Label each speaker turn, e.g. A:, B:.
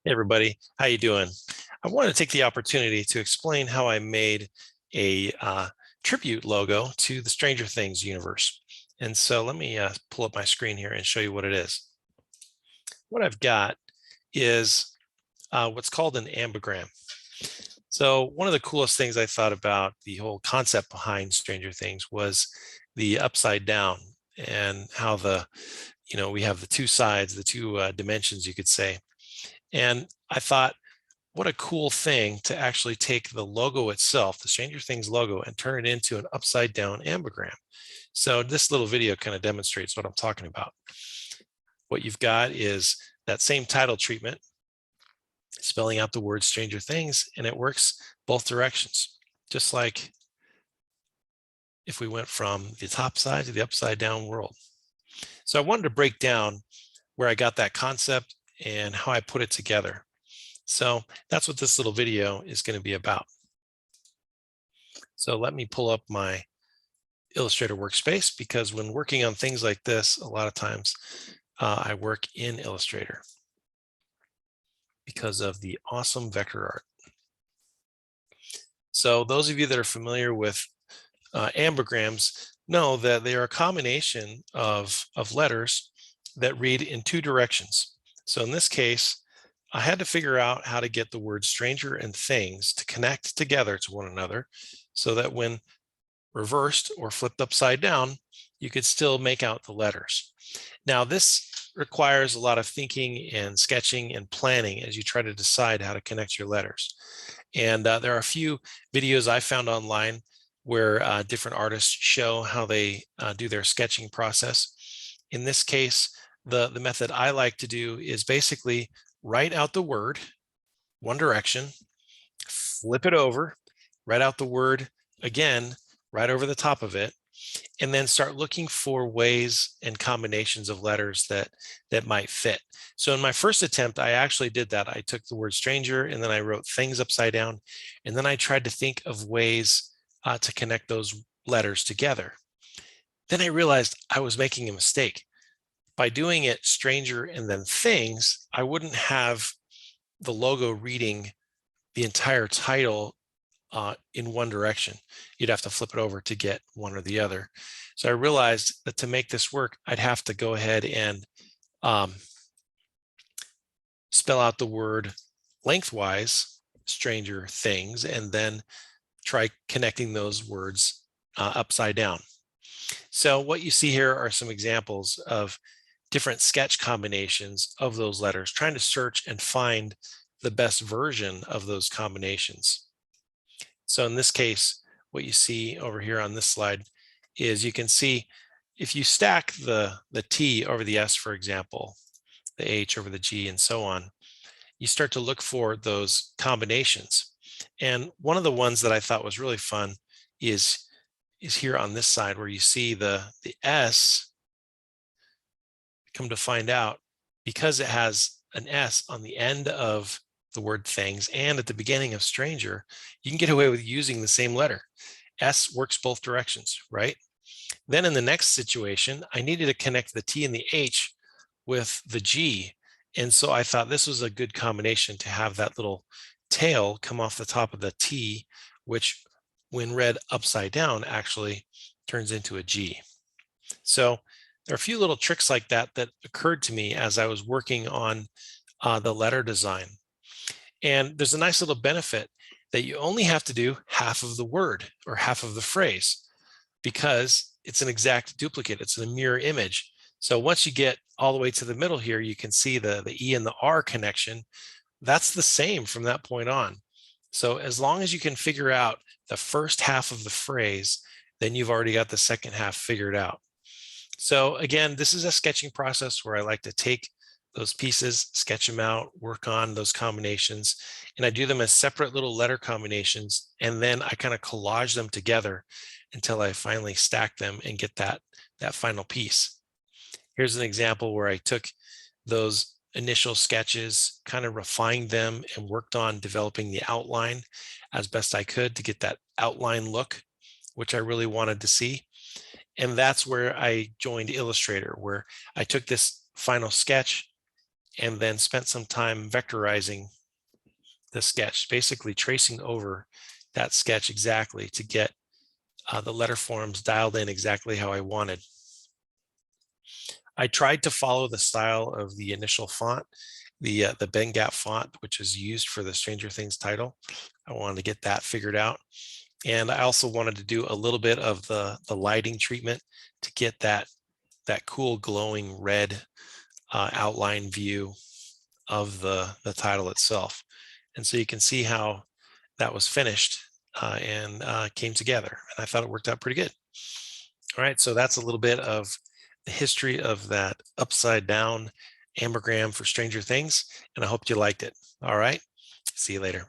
A: Hey everybody, how you doing? I want to take the opportunity to explain how I made a tribute logo to the Stranger Things universe. And so let me pull up my screen here and show you what it is. What I've got is what's called an ambigram. So one of the coolest things I thought about the whole concept behind Stranger Things was the upside down and how we have the two sides, the two dimensions, you could say. And I thought, what a cool thing to actually take the logo itself, the Stranger Things logo, and turn it into an upside down ambigram. So this little video kind of demonstrates what I'm talking about. What you've got is that same title treatment, spelling out the word Stranger Things, and it works both directions, just like if we went from the top side to the upside down world. So I wanted to break down where I got that concept and how I put it together. So that's what this little video is going to be about. So let me pull up my Illustrator workspace, because when working on things like this, a lot of times I work in Illustrator because of the awesome vector art. So those of you that are familiar with ambigrams know that they are a combination of letters that read in two directions. So in this case, I had to figure out how to get the word stranger and things to connect together to one another so that when reversed or flipped upside down, you could still make out the letters. Now, this requires a lot of thinking and sketching and planning as you try to decide how to connect your letters. And there are a few videos I found online where different artists show how they do their sketching process. In this case, the method I like to do is basically write out the word one direction, flip it over, write out the word again, right over the top of it, and then start looking for ways and combinations of letters that might fit. So in my first attempt, I actually did that. I took the word stranger and then I wrote things upside down, and then I tried to think of ways to connect those letters together. Then I realized I was making a mistake. By doing it stranger and then things, I wouldn't have the logo reading the entire title in one direction. You'd have to flip it over to get one or the other. So I realized that to make this work, I'd have to go ahead and spell out the word lengthwise, stranger things, and then try connecting those words upside down. So what you see here are some examples of different sketch combinations of those letters, trying to search and find the best version of those combinations. So in this case, what you see over here on this slide is you can see if you stack the T over the S, for example, the H over the G and so on, you start to look for those combinations. And one of the ones that I thought was really fun is here on this side, where you see the S. Come to find out, because it has an S on the end of the word things and at the beginning of stranger, you can get away with using the same letter. S works both directions, right? Then in the next situation, I needed to connect the T and the H with the G. And so I thought this was a good combination to have that little tail come off the top of the T, which when read upside down actually turns into a G. So there are a few little tricks like that that occurred to me as I was working on the letter design. And there's a nice little benefit that you only have to do half of the word or half of the phrase, because it's an exact duplicate. It's a mirror image. So once you get all the way to the middle here, you can see the E and the R connection. That's the same from that point on. So as long as you can figure out the first half of the phrase, then you've already got the second half figured out. So again, this is a sketching process where I like to take those pieces, sketch them out, work on those combinations, and I do them as separate little letter combinations, and then I kind of collage them together until I finally stack them and get that final piece. Here's an example where I took those initial sketches, kind of refined them, and worked on developing the outline as best I could to get that outline look, which I really wanted to see. And that's where I joined Illustrator, where I took this final sketch and then spent some time vectorizing the sketch, basically tracing over that sketch exactly to get the letter forms dialed in exactly how I wanted. I tried to follow the style of the initial font, the bend gap font, which is used for the Stranger Things title. I wanted to get that figured out. And I also wanted to do a little bit of the lighting treatment to get that cool glowing red outline view of the title itself. And so you can see how that was finished and came together. And I thought it worked out pretty good. All right, so that's a little bit of the history of that upside down ambigram for Stranger Things, and I hope you liked it. All right, see you later.